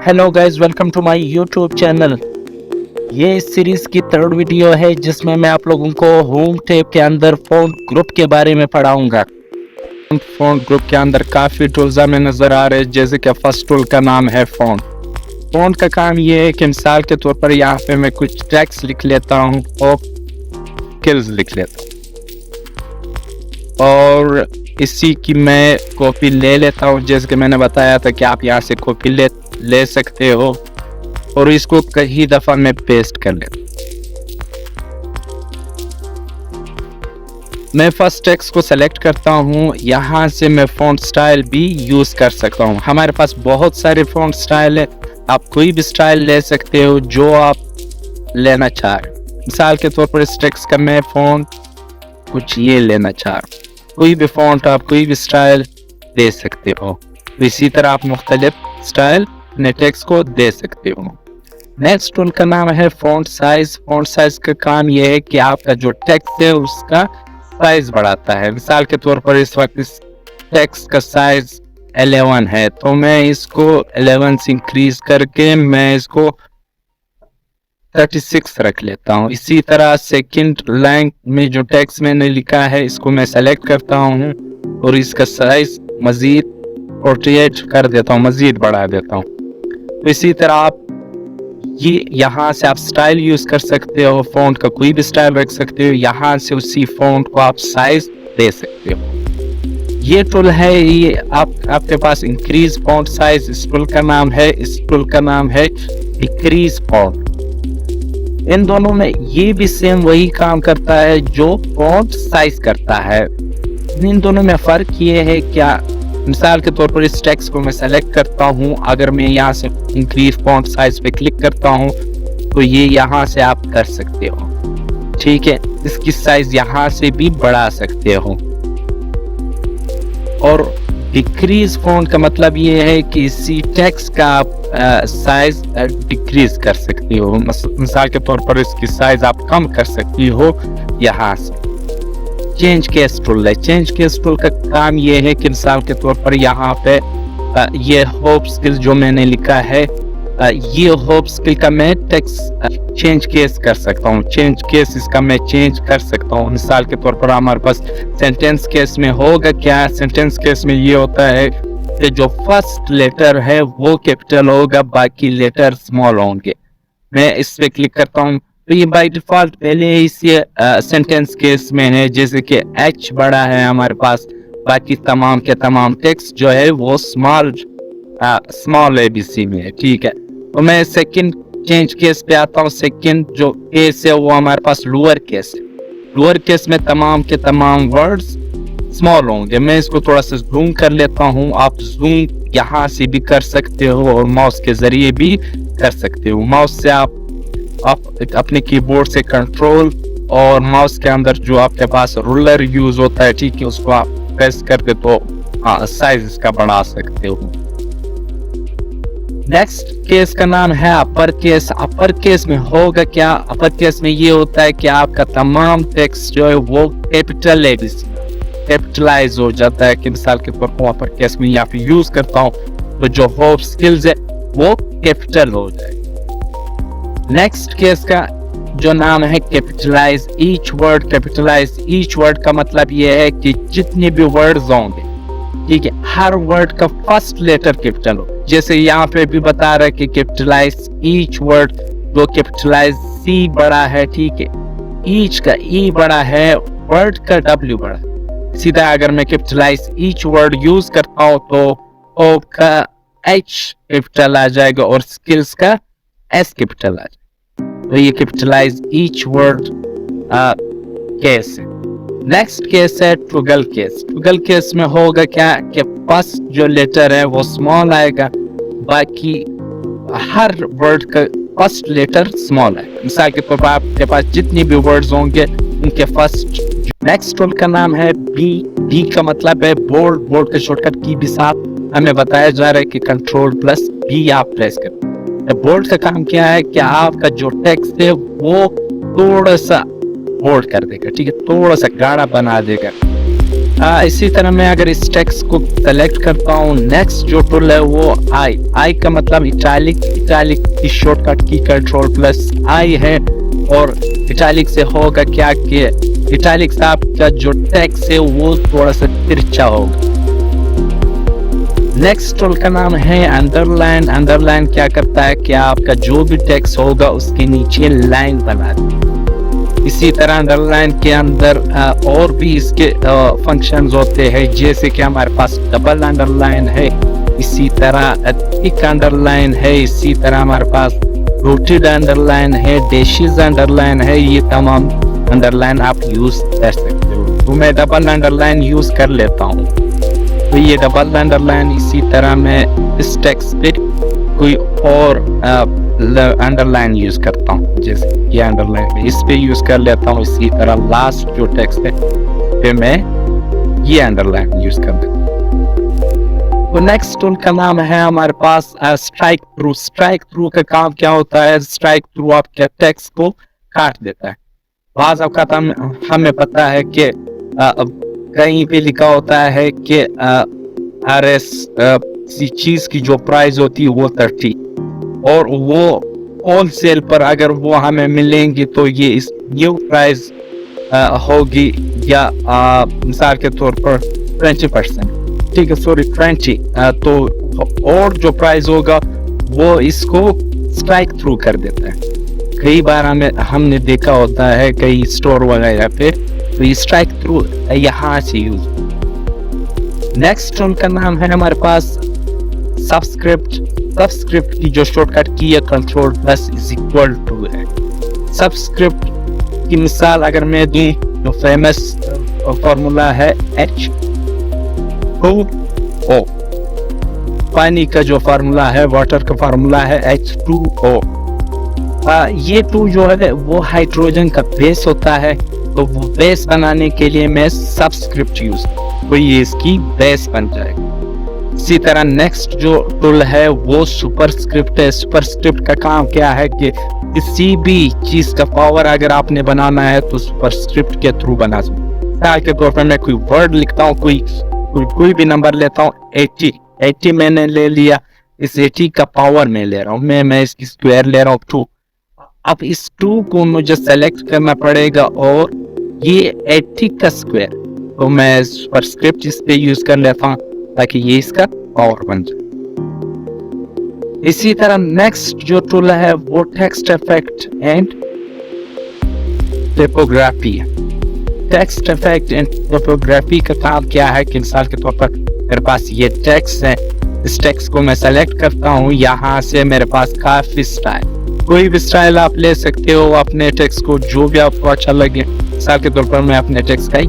Hello guys, welcome to my YouTube channel. ये इस series की थर्ड वीडियो है जिसमें मैं आप लोगों को होम टैब के अंदर फ़ोन ग्रुप के बारे में पढ़ाऊंगा। फ़ोन ग्रुप के अंदर काफ़ी टूल्स हमें नज़र आ रहे हैं, जैसे कि फर्स्ट टूल का नाम है फ़ोन। फ़ोन का काम ये है कि मिसाल के तौर पर यहाँ पे मैं कुछ टेक्स्ट लिख लेता हूँ और स्किल्स लिख लेता हूँ और इसी की मैं कॉपी ले लेता हूँ। जैसे कि मैंने बताया था कि आप यहाँ से कॉपी ले सकते हो और इसको कई दफा मैं पेस्ट कर लेता हूँ। मैं फर्स्ट टेक्स्ट को सेलेक्ट करता हूँ, यहाँ से मैं फ़ॉन्ट स्टाइल भी यूज़ कर सकता हूँ। हमारे पास बहुत सारे फ़ॉन्ट स्टाइल है, आप कोई भी स्टाइल ले सकते हो जो आप लेना चाह रहे हो। मिसाल के तौर पर इस टेक्स्ट का मैं फ़ॉन्ट कुछ ये लेना चाह रहा हूँ। कोई भी फ़ॉन्ट आप कोई भी स्टाइल दे सकते हो। इसी तरह आप मुख्तलिफ स्टाइल अपने टेक्स्ट को दे सकते हो। नेक्स्ट टूल का नाम है फ़ॉन्ट साइज। फ़ॉन्ट साइज का काम यह है कि आपका जो टेक्स्ट है उसका साइज बढ़ाता है। मिसाल के तौर पर इस वक्त इस टेक्स्ट का साइज 11 है, तो मैं इसको 11 से इंक्रीज करके मैं इसको 36 रख लेता हूँ। इसी तरह सेकंड लाइन में जो टेक्स्ट मैंने लिखा है इसको मैं सेलेक्ट करता हूँ और इसका साइज मजीद 48 कर देता हूँ, मजीद बढ़ा देता हूँ। तो इसी तरह आप ये यहाँ से आप स्टाइल यूज कर सकते हो, फ़ॉन्ट का कोई भी स्टाइल रख सकते हो, यहाँ से उसी फ़ॉन्ट को आप साइज दे सकते हो। ये टूल है, ये आपके पास इंक्रीज फ़ॉन्ट साइज इस टूल का नाम है, इस टूल का नाम है डिक्रीज फ़ॉन्ट। इन दोनों में ये भी सेम वही काम करता है जो फ़ॉन्ट साइज करता है। इन दोनों में फ़र्क ये है क्या, मिसाल के तौर पर इस टेक्स्ट को मैं सेलेक्ट करता हूँ, अगर मैं यहाँ से इंक्रीज फ़ॉन्ट साइज पे क्लिक करता हूँ तो ये यहाँ से आप कर सकते हो, ठीक है। इसकी साइज यहाँ से भी बढ़ा सकते हो। और डिक्रीज फ़ॉन्ट का मतलब ये है कि इसी टेक्स्ट का आप साइज डिक्रीज कर सकते हो। मिसाल के तौर पर इसकी साइज आप कम कर सकती हो यहाँ से। चेंज केस टूल है। चेंज केस टूल का काम ये है कि मिसाल के तौर पर यहाँ पे ये होप स्किल जो मैंने लिखा है, ये होप स्किल का मैं टेक्स्ट चेंज केस कर सकता हूँ। चेंज केस इसका मैं चेंज कर सकता हूँ। मिसाल के तौर पर हमारे पास सेंटेंस केस में होगा क्या, सेंटेंस केस में ये होता है कि जो फर्स्ट लेटर है वो कैपिटल होगा, बाकी लेटर स्मॉल होंगे। मैं इस पे क्लिक करता हूँ तो ये बाय डिफॉल्ट पहले इस सेंटेंस केस में है, जैसे कि एच बड़ा है हमारे पास, बाकी तमाम के तमाम टेक्स्ट जो है वो स्मॉल एबीसी में है, ठीक है। तो मैं सेकंड चेंज केस पे आता हूँ। सेकंड जो केस है वो हमारे पास लोअर केस है। लोअर केस में तमाम के तमाम वर्ड्स स्मॉल होंगे। मैं इसको थोड़ा सा जूम कर लेता हूँ। आप जूम यहाँ से भी कर सकते हो और माउस के जरिए भी कर सकते हो। माउस से आप अपने कीबोर्ड से कंट्रोल और माउस के अंदर जो आपके पास रूलर यूज होता है, ठीक है, उसको आप प्रेस करके तो साइज इसका बढ़ा सकते हो। नेक्स्ट केस का नाम है अपर केस। अपर केस में होगा क्या, अपर केस में ये होता है कि आपका तमाम टेक्स्ट जो है वो कैपिटल एबीसी कैपिटलाइज हो जाता है। कि मिसाल के तौर पर अपर केस में यहाँ पे यूज करता हूँ तो जो होप स्किल्स है वो कैपिटल हो जाए। नेक्स्ट केस का जो नाम है capitalize each word. Capitalize each word का मतलब ये है कि जितने भी वर्ड्स होंगे, ठीक है, हर वर्ड का फर्स्ट लेटर कैपिटल हो। जैसे यहाँ पे भी बता रहा है कि कैपिटलाइज ईच वर्ड, जो कैपिटलाइज सी बड़ा है, ठीक है, ईच का ई बड़ा है, वर्ड का डब्ल्यू बड़ा है। सीधा अगर मैं कैपिटलाइज ईच वर्ड यूज करता हूँ तो ओ का एच कैपिटल आ जाएगा और स्किल्स का एस कैपिटल आ जाए। तो ये कैपिटलाइज ईच वर्ड केस है। नेक्स्ट केस है ट्रिगल केस। ट्रिगल केस में होगा क्या कि फर्स्ट जो लेटर है वो स्मॉल आएगा, बाकी हर वर्ड का फर्स्ट लेटर स्मॉल है। मिसाल के तौर पर आपके पास जितनी भी वर्ड्स होंगे उनके फर्स्ट। नेक्स्ट टूल का नाम है बी। बी का मतलब है बोल्ड। बोल्ड का शॉर्टकट की भी साथ हमें बताया जा रहा है कि कंट्रोल प्लस बी आप प्रेस करें। बोल्ड का काम क्या है कि आपका जो टेक्स्ट है वो थोड़ा सा बोल्ड कर देगा, ठीक है, थोड़ा सा गाढ़ा बना देगा। इसी तरह मैं अगर इस टेक्स्ट को सेलेक्ट करता हूँ, नेक्स्ट जो टूल है वो आई का मतलब इटैलिक की शॉर्टकट की Ctrl+I है। और इटैलिक से होगा क्या कि इटैलिक से आपका जो टेक्स्ट है वो थोड़ा सा तिरछा होगा। नेक्स्ट टूल का नाम है अंडरलाइन क्या करता है कि आपका जो भी टेक्स्ट होगा उसके नीचे लाइन बना दे। इसी तरह अंडरलाइन के अंदर और भी इसके फंक्शंस होते हैं, जैसे कि हमारे पास डबल अंडरलाइन है, इसी तरह थिक अंडरलाइन है, इसी तरह हमारे पास रोटेड अंडरलाइन है, डैशेस अंडरलाइन है। ये तमाम अंडरलाइन आप यूज कर सकते हो। तो मैं डबल अंडरलाइन यूज कर लेता हूँ। तो ये डबल अंडरलाइन, इसी तरह मैं इस टेक्स्ट पे कोई और अंडरलाइन यूज करता हूँ, जैसे ये अंडरलाइन इस पे यूज कर लेता हूँ। इसी तरह लास्ट जो टेक्स्ट है पे मैं ये अंडरलाइन यूज कर देता हूँ। तो नेक्स्ट टूल का नाम है हमारे पास स्ट्राइक थ्रू का काम क्या होता है? स्ट्राइक थ्रू आपके टेक्स्ट को काट देता है। बाज़ औक़ात हमें पता है कि कहीं पे लिखा होता है कि RS किसी चीज की जो प्राइस होती है वो 30, और वो होलसेल पर अगर वो हमें मिलेंगी तो ये इस न्यू प्राइस होगी, या मिसाल के तौर पर 20%, ठीक है, सॉरी 20, तो और जो प्राइस होगा वो इसको स्ट्राइक थ्रू कर देता है। कई बार हमने देखा होता है कई स्टोर वगैरह पे, तो ये स्ट्राइक थ्रू यहाँ से यूज। नेक्स्ट उनका नाम है हमारे पास सबस्क्रिप्ट की जो शॉर्टकट की है Ctrl+= है। सबस्क्रिप्ट की मिसाल अगर मैं दूं, जो फेमस फॉर्मूला है H2O, पानी का जो फार्मूला है, वाटर का फार्मूला है H2O। ये 2 जो है वो हाइड्रोजन का बेस होता है, तो वो बेस बनाने के लिए मैं सबस्क्रिप्ट यूज, तो ये इसकी बेस बन जाएगा। इसी तरह नेक्स्ट जो टूल है वो सुपरस्क्रिप्ट है। सुपरस्क्रिप्ट का काम क्या है कि किसी भी चीज का पावर अगर आपने बनाना है तो सुपरस्क्रिप्ट के थ्रू बना सकते। मिसाल के तौर पर मैं कोई वर्ड लिखता हूँ, कोई भी नंबर लेता हूँ, 80 मैंने ले लिया, इस 80 का पावर में ले रहा हूँ, मैं इसकी स्क्वायर ले रहा हूँ 2। अब इस 2 को मुझे सेलेक्ट करना पड़ेगा और ये 80 का स्क्वायर, तो मैं सुपरस्क्रिप्ट इस पे यूज कर लेता हूँ ताकि ये इसका पावर बन जाए। इसी तरह नेक्स्ट जो टूल है वो टेक्स्ट इफेक्ट एंड टाइपोग्राफी है। टेक्स्ट इफेक्ट एंड टाइपोग्राफी का काम क्या है कि मिसाल के तौर पर मेरे पास ये टेक्स्ट है, इस टेक्स्ट को मैं सेलेक्ट करता हूँ, यहाँ से मेरे पास काफी स्टाइल, कोई भी स्टाइल आप ले सकते हो अपने टेक्स्ट को, जो भी आपको अच्छा लगे। मिसाल के तौर पर मैं अपने टेक्स्ट का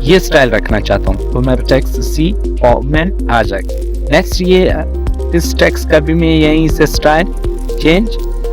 ये स्टाइल रखना चाहता हूँ, तो मेरा टेक्स्ट सी और में आ जाएगा। नेक्स्ट ये इस टेक्स्ट का भी मैं यहीं से स्टाइल चेंज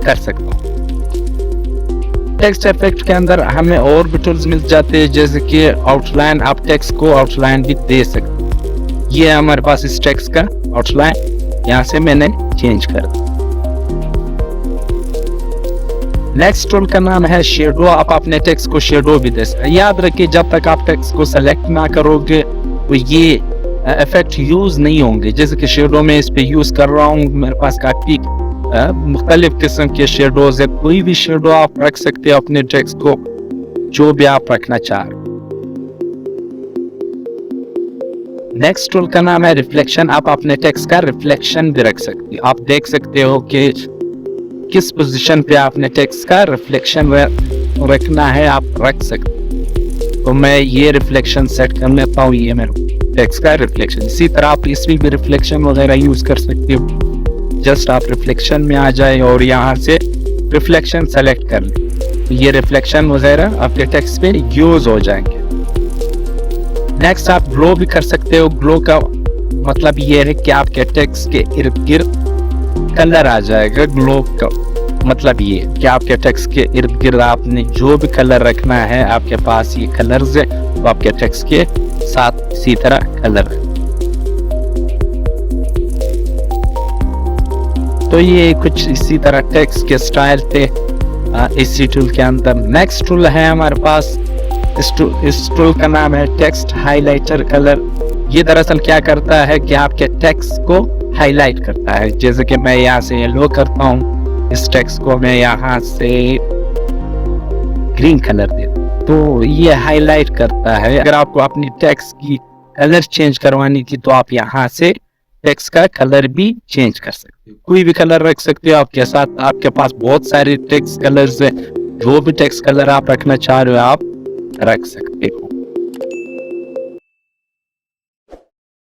कर सकता हूँ। टेक्स्ट इफेक्ट के अंदर हमें और भी टूल्स मिल जाते हैं, जैसे कि आउटलाइन, आप टेक्स्ट को आउटलाइन भी दे सकते हैं। ये हमारे पास इस टेक्स्ट का आउटलाइन यहाँ से मैंने चेंज कर दिया। नेक्स्ट टूल का नाम है शेडो। आप अपने टेक्स्ट को शेडो भी दे सकते। याद रखिए जब तक आप टेक्स्ट को सेलेक्ट ना करोगे तो ये इफेक्ट यूज नहीं होंगे। जैसे कि शेडो में इस पे यूज कर रहा हूँ, मेरे पास काफी मुख्तलिफ किस्म के शेडोज है, कोई भी शेडो आप रख सकते हो अपने टेक्स्ट को, जो भी आप रखना चाह रहे। नेक्स्ट टूल का नाम है रिफ्लेक्शन। आप अपने टेक्स्ट का रिफ्लेक्शन भी रख सकते हो। आप देख सकते हो कि किस पोजीशन पे आपने टेक्स्ट का रिफ्लेक्शन रखना है, आप रख सकते। तो मैं ये रिफ्लेक्शन सेट कर लेता हूँ, ये मेरा टेक्स्ट का रिफ्लेक्शन। इसी तरह आप इसमें भी रिफ्लेक्शन वगैरह यूज कर सकते हो। जस्ट आप रिफ्लेक्शन में आ जाए और यहाँ से रिफ्लेक्शन सेलेक्ट कर लें, ये रिफ्लेक्शन वगैरह आपके टेक्स्ट पे यूज हो जाएंगे। नेक्स्ट आप ग्लो भी कर सकते हो। ग्लो का मतलब ये है कि आपके टेक्स्ट के इर्द गिर्द कलर आ जाएगा। ग्लो का मतलब ये कि आपके टेक्स्ट के इर्द गिर्द आपने जो भी कलर रखना है, आपके पास ये कलर्स है, तो आपके टेक्स्ट के साथ इसी तरह कलर है। तो ये कुछ इसी तरह टेक्स्ट के स्टाइल थे इसी टूल के अंदर। नेक्स्ट टूल है हमारे पास इस टूल का नाम है टेक्स्ट हाइलाइटर कलर। ये दरअसल क्या करता है कि आपके टेक्स्ट को हाईलाइट करता है। जैसे कि मैं यहाँ से येलो करता हूँ, इस टेक्स्ट को मैं यहाँ से ग्रीन कलर देता हूँ, तो ये हाईलाइट करता है। अगर आपको अपनी टेक्स्ट की कलर चेंज करवानी थी तो आप यहाँ से टेक्स्ट का कलर भी चेंज कर सकते हो, कोई भी कलर रख सकते हो आपके साथ। आपके पास बहुत सारे टेक्स्ट कलर्स हैं, जो भी टेक्स्ट कलर आप रखना चाह रहे हो आप रख सकते हो।